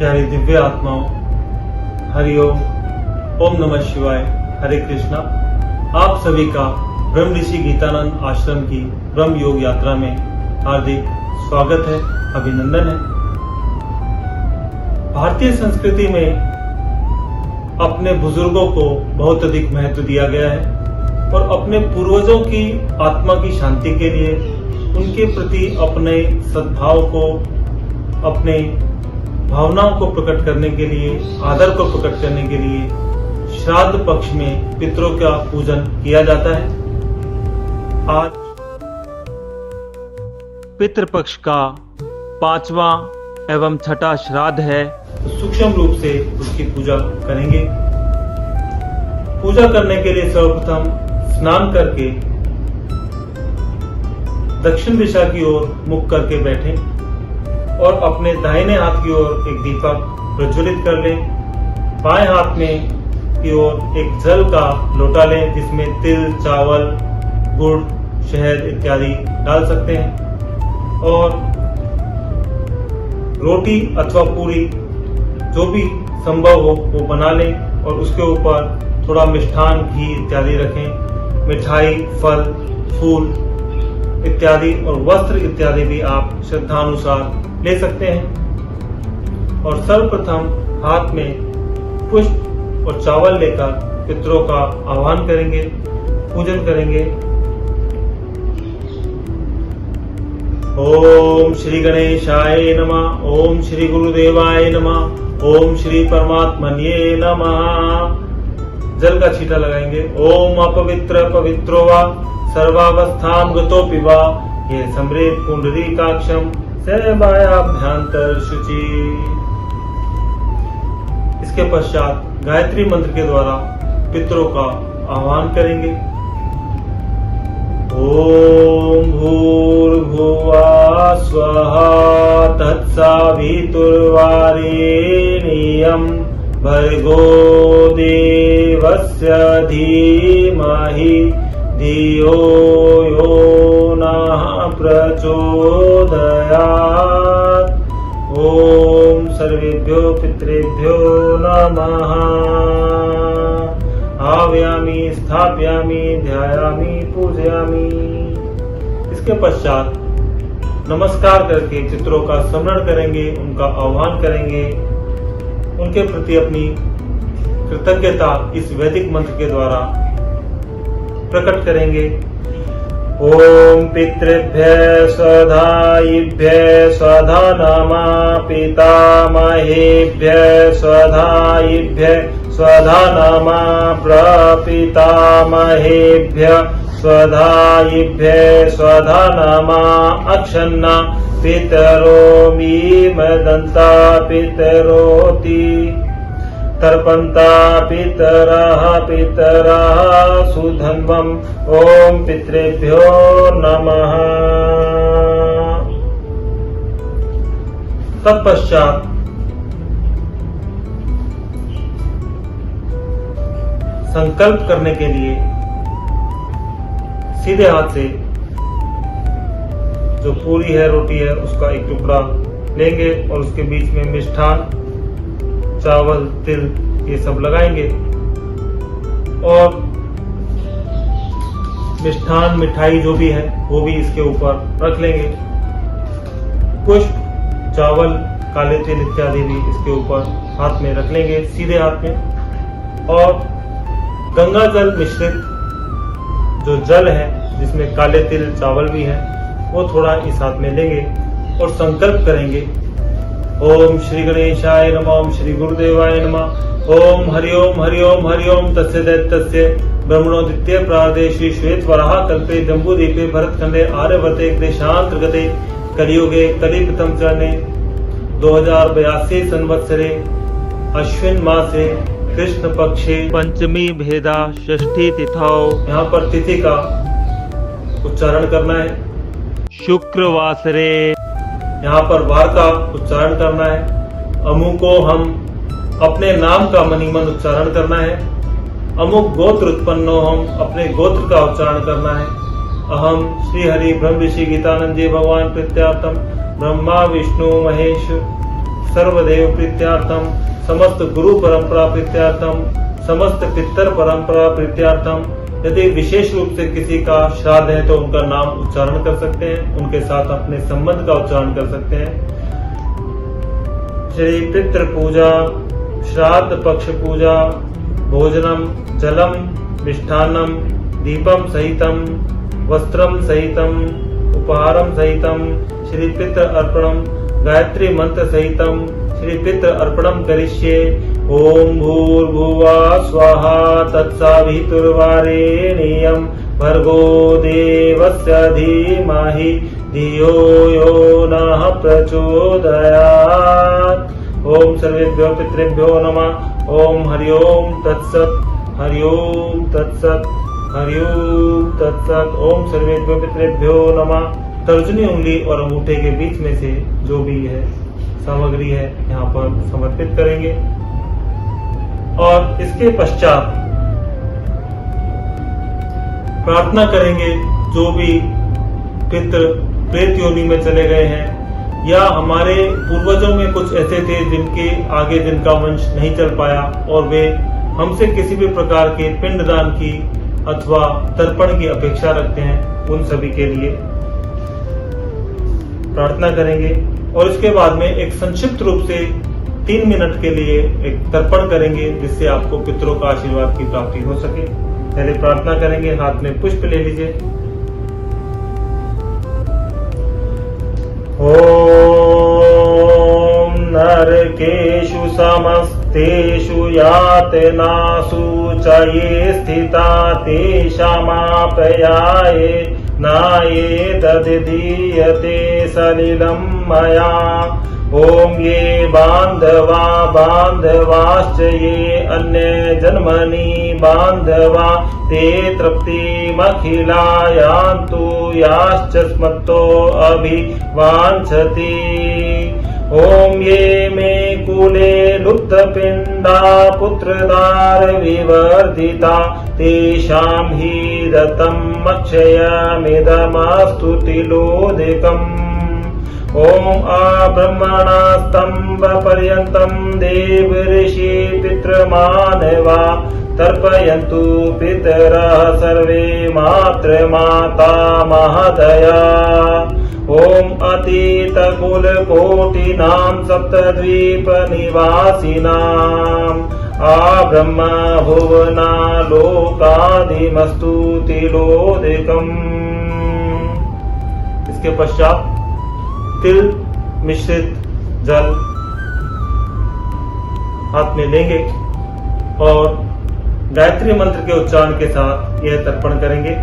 प्यारी दिव्य आत्माओं, हरिओम, ओम नमः शिवाय, हरे कृष्णा। आप सभी का ब्रह्म ऋषि गीतानंद आश्रम की ब्रह्म योग यात्रा में हार्दिक स्वागत है, अभिनंदन है। भारतीय संस्कृति में अपने बुजुर्गों को बहुत अधिक महत्व दिया गया है और अपने पूर्वजों की आत्मा की शांति के लिए उनके प्रति अपने सद्भाव को, अपने भावनाओं को प्रकट करने के लिए, आदर को प्रकट करने के लिए श्राद्ध पक्ष में पितरों का पूजन किया जाता है। आज पितृपक्ष का 5वां एवं छठा श्राद्ध है, तो सूक्ष्म रूप से उसकी पूजा करेंगे। पूजा करने के लिए सर्वप्रथम स्नान करके दक्षिण दिशा की ओर मुख करके बैठें और अपने दाहिने हाथ की ओर एक दीपक प्रज्वलित कर लें। बाएं हाथ में की ओर एक जल का लोटा लें जिसमें तिल, चावल, गुड़, शहद इत्यादि डाल सकते हैं और रोटी अथवा पूरी जो भी संभव हो वो बना लें और उसके ऊपर थोड़ा मिष्ठान, घी इत्यादि रखें। मिठाई, फल, फूल इत्यादि और वस्त्र इत्यादि भी आप श्रद्धानुसार ले सकते हैं। और सर्वप्रथम हाथ में पुष्प और चावल लेकर पितरों का आह्वान करेंगे, पूजन करेंगे। ओम श्री गणेशाय नमः, ओम श्री गुरुदेवाय नमः, ओम श्री परमात्मन्ये नमः। जल का छींटा लगाएंगे। ओम अपवित्र पवित्रो वा सर्वावस्थां गतोऽपि वा ये समृत पुंडरीकाक्षम सेवायाभ्यंतर शुचि। इसके पश्चात गायत्री मंत्र के द्वारा पितरों का आह्वान करेंगे। ओम भूर्भुवः स्वः तत्सवितुर्वरेण्यं भर्गो देवस्य धीमहि धियो यो नः प्रचोदयात्। ओम सर्वेभ्यो पितृभ्यो नमः। आव्यामि, स्थापयामि, ध्यायामि, पूजयामि। इसके पश्चात नमस्कार करके पितरों का स्मरण करेंगे, उनका आह्वान करेंगे, उनके प्रति अपनी कृतज्ञता इस वैदिक मंत्र के द्वारा प्रकट करेंगे। ओम पितृभ्यः स्वधायिभ्यः स्वधा नमः, पितामहेभ्यः स्वधायिभ्यः स्वधा नमः, प्रपितामहेभ्यः स्वधायिभ्यः स्वधा नमः। अक्षन्ना पितरो मीमदन्ता पितरोति तर्पन्ता पितरः सुधन्वम्। ओम पितृभ्यो नमः। तत्पश्चात संकल्प करने के लिए सीधे हाथ से जो पूरी है, रोटी है, उसका एक टुकड़ा लेंगे और उसके बीच में मिष्ठान, चावल, तिल ये सब लगाएंगे और मिष्ठान, मिठाई जो भी है वो भी इसके ऊपर रख लेंगे। पुष्प, चावल, काले तिल इत्यादि भी इसके ऊपर हाथ में रख लेंगे, सीधे हाथ में। और गंगा जल मिश्रित जो जल है जिसमें काले तिल, चावल भी है, वो थोड़ा इस हाथ में लेंगे और संकल्प करेंगे। ओम श्री गणेशाय नमः, ओम श्री गुरुदेवाय नमः। ओम हरिओम हरिओम हरिओम तस्य दैत्यस्य ब्रह्मणो द्वितीय प्रार्धे श्री श्वेत वराह कल्पे जम्बूद्वीपे भरतखंडे आर्यवर्ते देशांतर्गते कलियुगे कलिप्रथम चरणे 2082 संवत्सरे अश्विन मासे कृष्ण पक्षे पंचमी भेदा षष्ठी तिथौ। यहाँ पर तिथि का उच्चारण करना है। शुक्रवासरे यहाँ पर वार का उच्चारण करना है। अमु को हम अपने नाम का मणिमन उच्चारण करना है। अमुक गोत्र उत्पन्नो हम अपने गोत्र का उच्चारण करना है। अहम श्री हरि ब्रह्म ऋषि गीतानंद जी भगवान प्रीत्यार्थम ब्रह्मा विष्णु महेश सर्वदेव प्रीत्यार्थम, समस्त गुरु परंपरा प्रीत्यार्थम, समस्त पितर परंपरा प्रीत्यार्थम। यदि विशेष रूप से किसी का श्राद्ध है तो उनका नाम उच्चारण कर सकते हैं, उनके साथ अपने संबंध का उच्चारण कर सकते हैं। श्री पितृ पूजा, श्राद्ध पक्ष पूजा, भोजनम, जलम, मिष्ठान्नम, दीपम सहितम, वस्त्रम सहितम, उपहारम सहितम, श्री पितृ अर्पणम, गायत्री मंत्र सहितम श्री पितृ अर्पणम करिष्ये। ओम भूर्भुवः स्वाहा तत्सवितुर्वरेण्यं भर्गो देवस्य धीमहि धियो यो नः प्रचोदयात्। ओम सर्वेभ्यो पितृभ्यो नमः। ओम हरि ओम तत्सत्, हरि ओम तत्सत्, हरि ओम तत्सत्। ओम सर्वेभ्यो पितृभ्यो नमः। तर्जनी उंगली और अंगूठे के बीच में से जो भी है सामग्री है यहाँ पर समर्पित करेंगे और इसके पश्चात प्रार्थना करेंगे जो भी पितृ प्रेत योनि में चले गए हैं या हमारे पूर्वजों में कुछ ऐसे थे जिनके आगे जिनका वंश नहीं चल पाया और वे हमसे किसी भी प्रकार के पिंडदान की अथवा तर्पण की अपेक्षा रखते हैं, उन सभी के लिए प्रार्थना करेंगे और इसके बाद में एक संक्षिप्त रूप से 3 मिनट के लिए एक तर्पण करेंगे जिससे आपको पितरों का आशीर्वाद की प्राप्ति हो सके। पहले प्रार्थना करेंगे, हाथ में पुष्प ले लीजिए। ओम नरकेषु समस्तेषु यातनासु च ये स्थिता तेषामाप्याय नाये दधीयते सलिलं मया। ओम ये बांधवा बांधवाश्च ये अन्य जन्मनि बांधवा ते तृप्तिमखिला यान्तु याश्च स्मत्तो अभिवाञ्छति। ओम ये मे कुले लुप्तपिंडा पुत्रदार विवर्धिता तेषां हि दत्तम् अक्षयमिदमस्तु तिलोदकम्। ओम अब्रह्मणस्तंभ पर्यन्तं देव ऋषि पितृमानवा तर्पयन्तु पितरः सर्वे मातृमाता महदया। ओम अतीत कुल कोटिनां सप्तद्वीप निवासिनां ब्रह्म भुवना लोकादिमस्तु तिलोदकम्। इसके पश्चात तिल मिश्रित जल हाथ में लेंगे और गायत्री मंत्र के उच्चारण के साथ यह तर्पण करेंगे।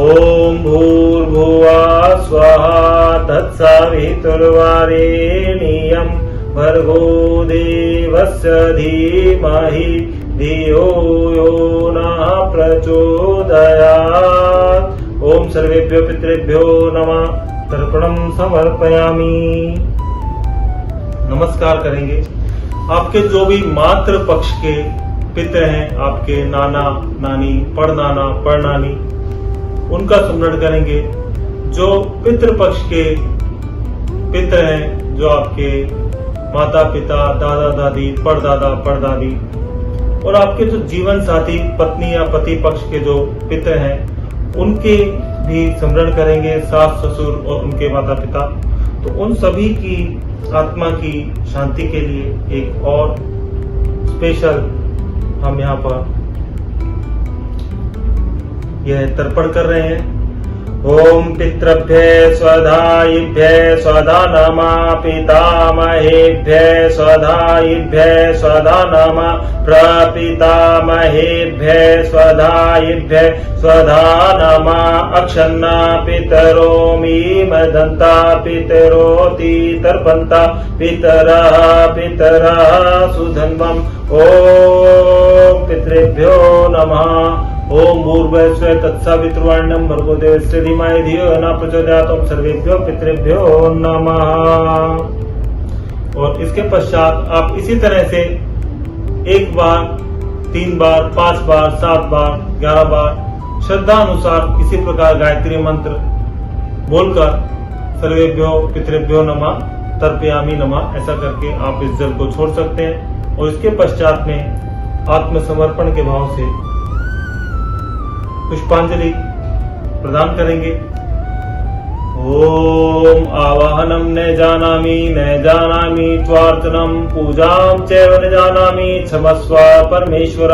ओम भूर्भुवः स्वाहा तत्सवितुर्वरेण्यं भर्गो देवस्य धीमहि धियो यो नः प्रचोदयात्। ओम सर्वेभ्यो पितृभ्यो नमः। तर्पणं समर्पयामि। नमस्कार करेंगे। आपके जो भी मातृ पक्ष के पितृ हैं, आपके नाना नानी, पड़नाना पड़नानी, उनका स्मरण करेंगे। जो पितृ पक्ष के पितृ हैं, जो आपके माता पिता, दादा दादी, पड़दादा पड़दादी, और आपके जो जीवन साथी पत्नी या पति पक्ष के जो पितृ हैं उनके भी स्मरण करेंगे, सास ससुर और उनके माता पिता। तो उन सभी की आत्मा की शांति के लिए एक और स्पेशल हम यहाँ पर यह तर्पण कर रहे हैं। ओम पितृभ्य स्वधायिभ्य स्वधा नमः। पितामहेभ्य स्वधायिभ्य स्वधा नमः। प्रपितामहेभ्य स्वधायिभ्य स्वधा नमः। अक्षन्ना पितरो मीमदन्ता पितरोति तर्पन्ता पितरः पितरः सुधन्वम्। ओम पितृभ्यो नमः। ओम भूर्भुवः तत्सवितुर्वरेण्यं भर्गो देवस्य धीमहि धियो यो नः प्रचोदयात्। ओम सर्वेभ्यो पितृभ्यो नमः। और इसके पश्चात आप इसी तरह से 1 बार, 3 बार, 5 बार, 7 बार, 11 बार श्रद्धा अनुसार किसी प्रकार गायत्री मंत्र बोलकर सर्वेभ्यो पितृभ्यो नमः तर्पयामी नमः, ऐसा करके आप इस जल को छोड़ सकते हैं। और इसके पश्चात में आत्मसमर्पण के भाव से पुष्पांजलि प्रदान करेंगे। ओम आवाहनम न जानामि त्वार्चनम पूजाम चैव न जानामि क्षमस्व परमेश्वर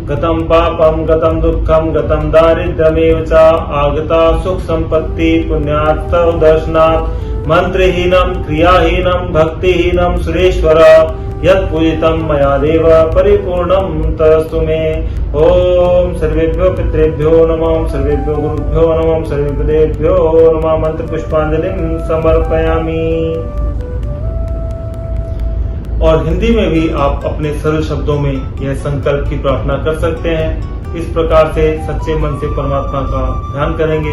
गतं पापम गतं दुःखम गतं दारिद्र्यमेव च आगता सुख संपत्ति पुण्यात् तव दर्शनात् मंत्रहीनम क्रियाहीनम भक्तिहीनम सुरेश्वर यत् पूजितं मया देव परिपूर्णं तदस्तु मे। ओम सर्वेभ्यो पितृभ्यो नमः, सर्वेभ्यो गुरुभ्यो नमः, सर्वेभ्यो देवेभ्यो नमः। मंत्र पुष्पांजलिं समर्पयामि। और हिंदी में भी आप अपने सरल शब्दों में यह संकल्प की प्रार्थना कर सकते हैं। इस प्रकार से सच्चे मन से परमात्मा का ध्यान करेंगे।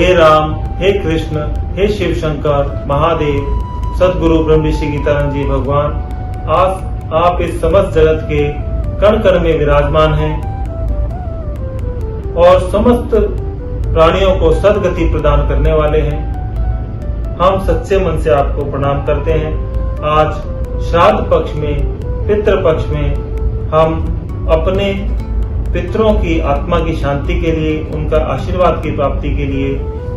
हे राम, हे कृष्ण, हे शिव शंकर महादेव, सदगुरु ब्रह्म ऋषि गीतानंद जी भगवान, आज आप इस समस्त जगत के कण कण में विराजमान हैं और समस्त प्राणियों को सद्गति प्रदान करने वाले हैं। हम सच्चे मन से आपको प्रणाम करते हैं। आज श्राद्ध पक्ष में, पितृ पक्ष में हम अपने पितरों की आत्मा की शांति के लिए, उनका आशीर्वाद की प्राप्ति के लिए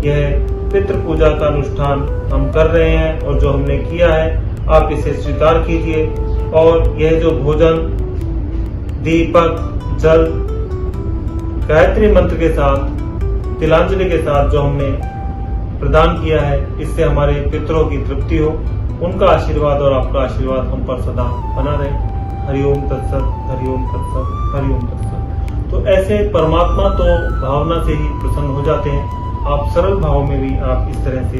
यह पितृ पूजा का अनुष्ठान हम कर रहे हैं। और जो हमने किया है आप इसे स्वीकार कीजिए। और यह जो भोजन, दीपक, जल, गायत्री मंत्र के साथ, तिलांजलि के साथ जो हमने प्रदान किया है, इससे हमारे पितरों की तृप्ति हो, उनका आशीर्वाद और आपका आशीर्वाद हम पर सदा बना रहे। हरिओम तत्सत, हरिओम तत्सत, हरिओम तत्सत। तो ऐसे परमात्मा तो भावना से ही प्रसन्न हो जाते हैं। आप सरल भाव में भी आप इस तरह से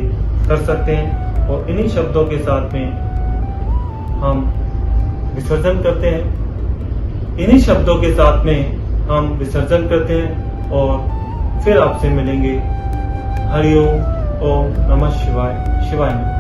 कर सकते हैं। और इन्हीं शब्दों के साथ में हम विसर्जन करते हैं। इन्हीं शब्दों के साथ में हम विसर्जन करते हैं और फिर आपसे मिलेंगे। हरिओम, ओम नमः शिवाय, शिवाय नमः।